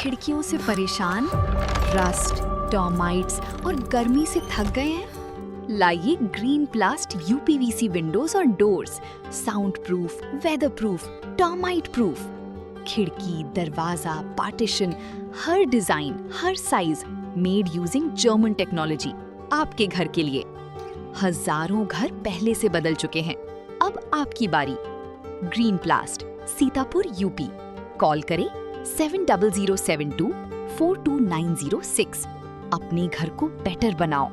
खिड़कियों से परेशान, रस्ट, टर्माइट्स और गर्मी से थक गए हैं? लाइए ग्रीन प्लास्ट यूपीवीसी विंडोज और doors, sound proof, weather proof, termite proof. खिड़की, दरवाजा, पार्टीशन, हर डिजाइन, हर size, made using German technology, आपके घर के लिए। हजारों घर पहले से बदल चुके हैं, अब आपकी बारी। Green प्लास्ट, Sitapur, UP. कॉल करें 7072422906। अपने घर को बेटर बनाओ।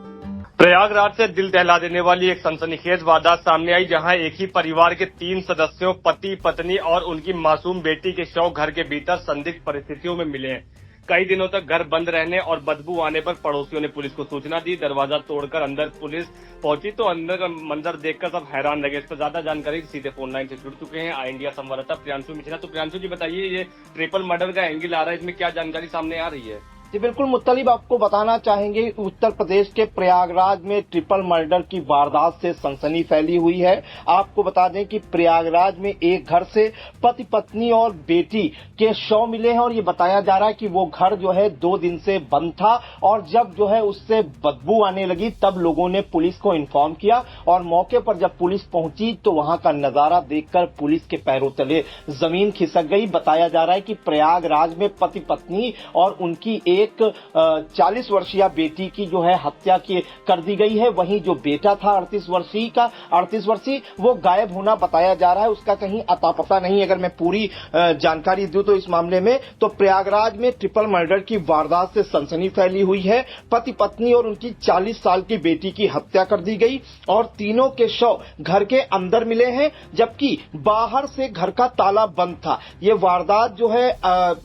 प्रयागराज से दिल दहला देने वाली एक सनसनीखेज वारदात सामने आई, जहां एक ही परिवार के 3 सदस्यों, पति, पत्नी और उनकी मासूम बेटी के शव घर के भीतर संदिग्ध परिस्थितियों में मिले हैं। कई दिनों तक घर बंद रहने और बदबू आने पर पड़ोसियों ने पुलिस को सूचना दी। दरवाजा तोड़कर अंदर पुलिस पहुंची तो अंदर का मंजर देखकर सब हैरान लगे। इस पर ज्यादा जानकारी सीधे फोन लाइन से जुड़ चुके हैं आई इंडिया संवाददाता प्रियांशु मिश्रा। तो प्रियांशु जी बताइए, ये ट्रिपल मर्डर का एंगल आ रहा है, इसमें क्या जानकारी सामने आ रही है? जी बिल्कुल मुत्तलिब, आपको बताना चाहेंगे उत्तर प्रदेश के प्रयागराज में ट्रिपल मर्डर की वारदात से सनसनी फैली हुई है। आपको बता दें कि प्रयागराज में एक घर से पति, पत्नी और बेटी के शव मिले हैं और ये बताया जा रहा है कि वो घर जो है 2 दिन से बंद था और जब जो है उससे बदबू आने लगी तब लोगों ने पुलिस को इन्फॉर्म किया और मौके पर जब पुलिस पहुंची तो वहां का नजारा देखकर पुलिस के पैरों तले जमीन खिसक गई। बताया जा रहा है कि प्रयागराज में पति, पत्नी और उनकी एक 40 वर्षीय बेटी की जो है हत्या कर दी गई है। वहीं जो बेटा था 38 वर्षीय वो गायब होना बताया जा रहा है, उसका कहीं अता पता नहीं। अगर मैं पूरी जानकारी दूं तो इस मामले में तो प्रयागराज में ट्रिपल मर्डर की वारदात से सनसनी फैली हुई है। पति, पत्नी और उनकी 40 साल की बेटी की हत्या कर दी गई और तीनों के शव घर के अंदर मिले हैं, जबकि बाहर से घर का ताला बंद था। ये वारदात जो है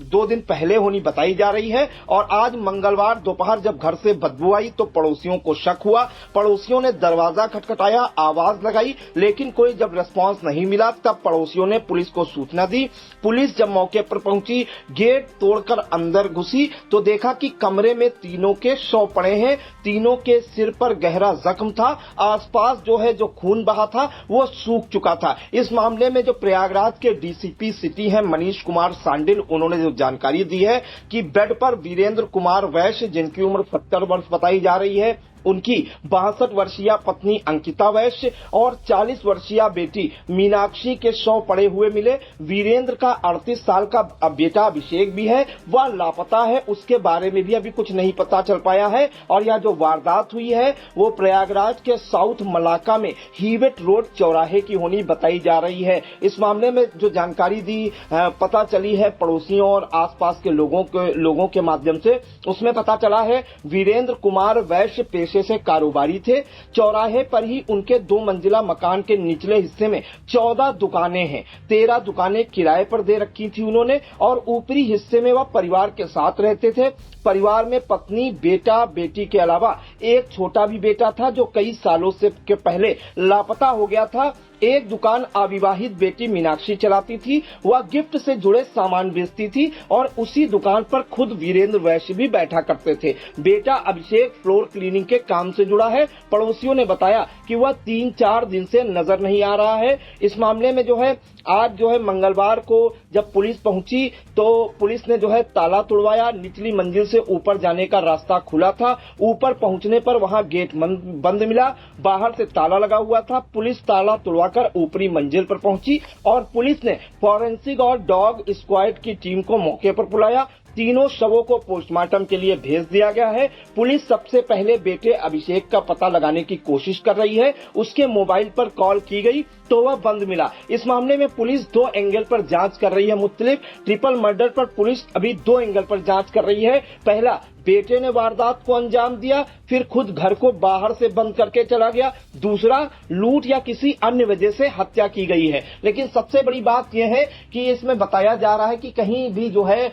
2 दिन पहले होनी बताई जा रही है और आज मंगलवार दोपहर जब घर से बदबू आई तो पड़ोसियों को शक हुआ। पड़ोसियों ने दरवाजा खटखटाया, आवाज लगाई, लेकिन कोई जब रिस्पांस नहीं मिला तब पड़ोसियों ने पुलिस को सूचना दी। पुलिस जब मौके पर पहुंची, गेट तोड़कर अंदर घुसी तो देखा कि कमरे में तीनों के शव पड़े हैं। तीनों के सिर पर गहरा जख्म था, आसपास जो है जो खून बहा था वो सूख चुका था। इस मामले में जो प्रयागराज के डीसीपी सिटी हैं मनीष कुमार सांडिल, उन्होंने जो जानकारी दी है कि बेड पर वीरेंद्र कुमार वैश्य, जिनकी उम्र 70 वर्ष बताई जा रही है, उनकी 62 वर्षीय पत्नी अंकिता वैश्य और 40 वर्षीय बेटी मीनाक्षी के शव पड़े हुए मिले। वीरेंद्र का 38 साल का बेटा अभिषेक भी है, वह लापता है, उसके बारे में भी अभी कुछ नहीं पता चल पाया है। और यह जो वारदात हुई है वो प्रयागराज के साउथ मलाका में हीवेट रोड चौराहे की होनी बताई जा रही है। इस मामले में जो जानकारी दी पता चली है पड़ोसियों और आसपास के लोगों के माध्यम से, उसमें पता चला है वीरेंद्र कुमार वैश्य पेशे से कारोबारी थे। चौराहे पर ही उनके 2 मंजिला मकान के निचले हिस्से में 14 दुकानें हैं। 13 दुकानें किराए पर दे रखी थी उन्होंने और ऊपरी हिस्से में वह परिवार के साथ रहते थे। परिवार में पत्नी, बेटा, बेटी के अलावा एक छोटा भी बेटा था जो कई सालों से के पहले लापता हो गया था। एक दुकान अविवाहित बेटी मीनाक्षी चलाती थी, वह गिफ्ट से जुड़े सामान बेचती थी और उसी दुकान पर खुद वीरेंद्र वैश्य भी बैठा करते थे। बेटा अभिषेक फ्लोर क्लीनिंग के काम से जुड़ा है। पड़ोसियों ने बताया कि वह 3-4 दिन से नजर नहीं आ रहा है। इस मामले में जो है आज जो है मंगलवार को जब पुलिस पहुंची तो पुलिस ने जो है ताला तोड़वाया। निचली मंजिल से ऊपर जाने का रास्ता खुला था। ऊपर पहुंचने पर वहां गेट बंद मिला, बाहर से ताला लगा हुआ था। पुलिस ताला तोड़वाकर ऊपरी मंजिल पर पहुंची और पुलिस ने फॉरेंसिक और डॉग स्क्वाड की टीम को मौके पर बुलाया। तीनों शवों को पोस्टमार्टम के लिए भेज दिया गया है। पुलिस सबसे पहले बेटे अभिषेक का पता लगाने की कोशिश कर रही है। उसके मोबाइल पर कॉल की गई तो वह बंद मिला। इस मामले में पुलिस 2 एंगल पर जांच कर रही है। मुख्तलिफ ट्रिपल मर्डर पर पुलिस अभी 2 एंगल पर जांच कर रही है। पहला, बेटे ने वारदात को अंजाम दिया, फिर खुद घर को बाहर से बंद करके चला गया। दूसरा, लूट या किसी अन्य वजह से हत्या की गई है। लेकिन सबसे बड़ी बात यह है कि इसमें बताया जा रहा है कि कहीं भी जो है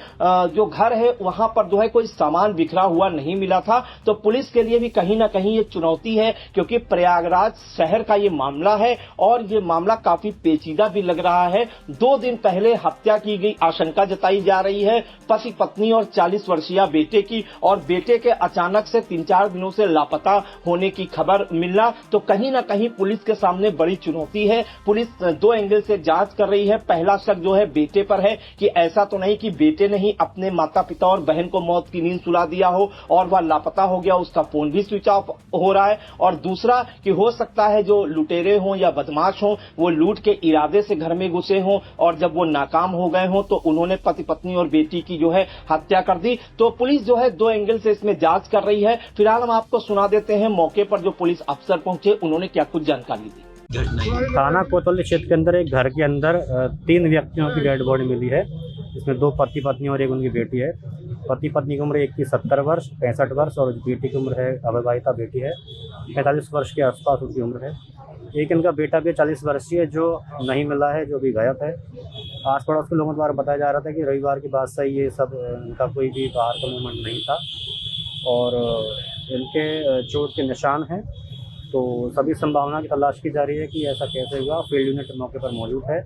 जो घर है वहां पर जो है कोई सामान बिखरा हुआ नहीं मिला था। तो पुलिस के लिए भी कहीं ना कहीं ये चुनौती है, क्योंकि प्रयागराज शहर का ये मामला है और ये मामला काफी पेचीदा भी लग रहा है। 2 दिन पहले हत्या की गई आशंका जताई जा रही है पति, पत्नी और 40 वर्षीय बेटे की, और बेटे के अचानक से 3-4 दिनों से लापता होने की खबर मिलना तो कहीं ना कहीं पुलिस के सामने बड़ी चुनौती है। पुलिस 2 एंगल से जांच कर रही है। पहला शक जो है बेटे पर है कि ऐसा तो नहीं कि बेटे ने ही अपने माता पिता और बहन को मौत की नींद सुला दिया हो और वह लापता हो गया, उसका फोन भी स्विच ऑफ हो रहा है। और दूसरा कि हो सकता है जो लुटेरे हों या बदमाश हों वो लूट के इरादे से घर में घुसे हों और जब वो नाकाम हो गए हों तो उन्होंने पति पत्नी और बेटी की जो है हत्या कर दी। तो पुलिस जो है 2 एंगल से इसमें जांच कर रही है। फिलहाल हम आपको सुना देते हैं मौके पर जो पुलिस अफसर पहुंचे उन्होंने क्या कुछ जानकारी दी। थाना कोतवाली क्षेत्र के अंदर एक घर के अंदर 3 व्यक्तियों की डेड बॉडी मिली है। इसमें 2 पति पत्नी और एक उनकी बेटी है। पति पत्नी की उम्र एक की 70 वर्ष, 65 वर्ष और बेटी की उम्र है, अविवाहिता बेटी है, 45 वर्ष के आसपास उनकी उम्र है। एक इनका बेटा भी 40 वर्षीय है जो नहीं मिला है, जो भी गायब है। आस पड़ोस के लोगों द्वारा बताया जा रहा था कि रविवार की बात से ये सब इनका कोई भी बाहर का मूवमेंट नहीं था और इनके चोट के निशान हैं। तो सभी संभावना की तलाश की जा रही है कि ऐसा कैसे हुआ। फील्ड यूनिट मौके पर मौजूद है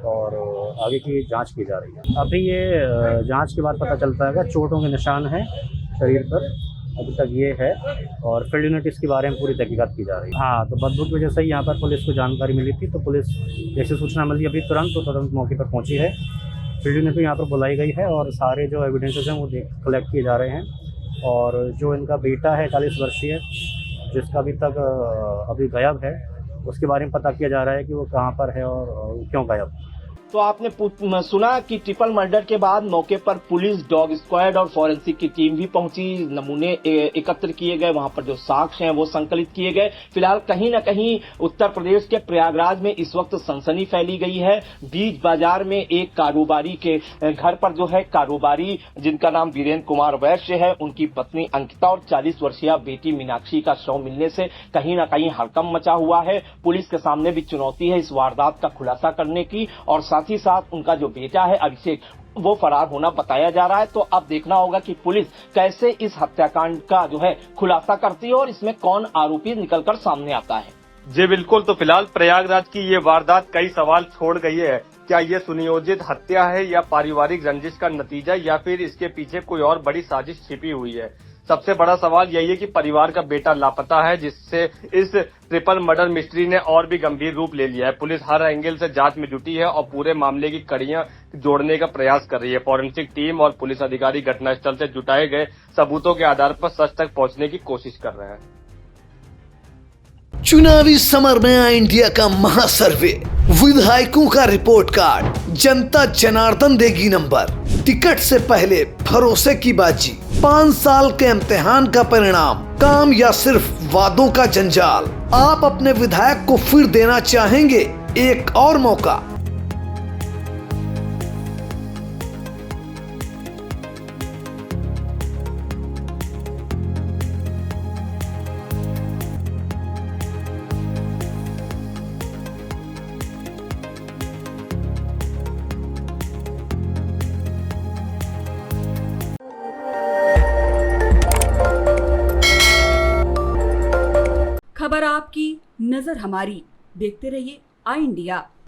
और आगे की जांच की जा रही है। अभी ये जांच के बाद पता चल पाएगा। चोटों के निशान हैं शरीर पर, अभी तक ये है और फील्ड यूनिट इसके बारे में पूरी तहकीकात की जा रही है। हाँ, तो बदबू की वजह से यहाँ पर पुलिस को जानकारी मिली थी, तो पुलिस जैसे सूचना मिली अभी तुरंत मौके पर पहुँची है। फील्ड यूनिट भी यहाँ पर बुलाई गई है और सारे जो एविडेंसेस हैं वो कलेक्ट किए जा रहे हैं। और जो इनका बेटा है 40 वर्षीय जिसका अभी तक अभी गायब है, उसके बारे में पता किया जा रहा है कि वो कहाँ पर है और क्यों गायब। तो आपने सुना कि ट्रिपल मर्डर के बाद मौके पर पुलिस, डॉग स्क्वाड और फॉरेंसिक की टीम भी पहुंची। नमूने एकत्र किए गए, वहां पर जो साक्ष्य हैं वो संकलित किए गए। फिलहाल कहीं न कहीं उत्तर प्रदेश के प्रयागराज में इस वक्त सनसनी फैली गई है। बीच बाजार में एक कारोबारी के घर पर जो है कारोबारी जिनका नाम वीरेंद्र कुमार वैश्य है, उनकी पत्नी अंकिता और 40 वर्षीय बेटी मीनाक्षी का शव मिलने से कहीं न कहीं हड़कंप मचा हुआ है। पुलिस के सामने भी चुनौती है इस वारदात का खुलासा करने की और साथ ही साथ उनका जो बेटा है अभिषेक वो फरार होना बताया जा रहा है। तो अब देखना होगा कि पुलिस कैसे इस हत्याकांड का जो है खुलासा करती है और इसमें कौन आरोपी निकलकर सामने आता है। जी बिल्कुल। तो फिलहाल प्रयागराज की ये वारदात कई सवाल छोड़ गई है। क्या ये सुनियोजित हत्या है या पारिवारिक रंजिश का नतीजा या फिर इसके पीछे कोई और बड़ी साजिश छिपी हुई है? सबसे बड़ा सवाल यही है कि परिवार का बेटा लापता है, जिससे इस ट्रिपल मर्डर मिस्ट्री ने और भी गंभीर रूप ले लिया है। पुलिस हर एंगल से जांच में जुटी है और पूरे मामले की कड़ियां जोड़ने का प्रयास कर रही है। फॉरेंसिक टीम और पुलिस अधिकारी घटनास्थल से जुटाए गए सबूतों के आधार पर सच तक पहुंचने की कोशिश कर रहे हैं। चुनावी समर में आया इंडिया का महासर्वे, विधायकों का रिपोर्ट कार्ड, जनता जनार्दन देगी नंबर, टिकट से पहले भरोसे की बाजी, 5 साल के इम्तिहान का परिणाम, काम या सिर्फ वादों का जंजाल। आप अपने विधायक को फिर देना चाहेंगे एक और मौका? खबर आपकी, नजर हमारी। देखते रहिए आई इंडिया।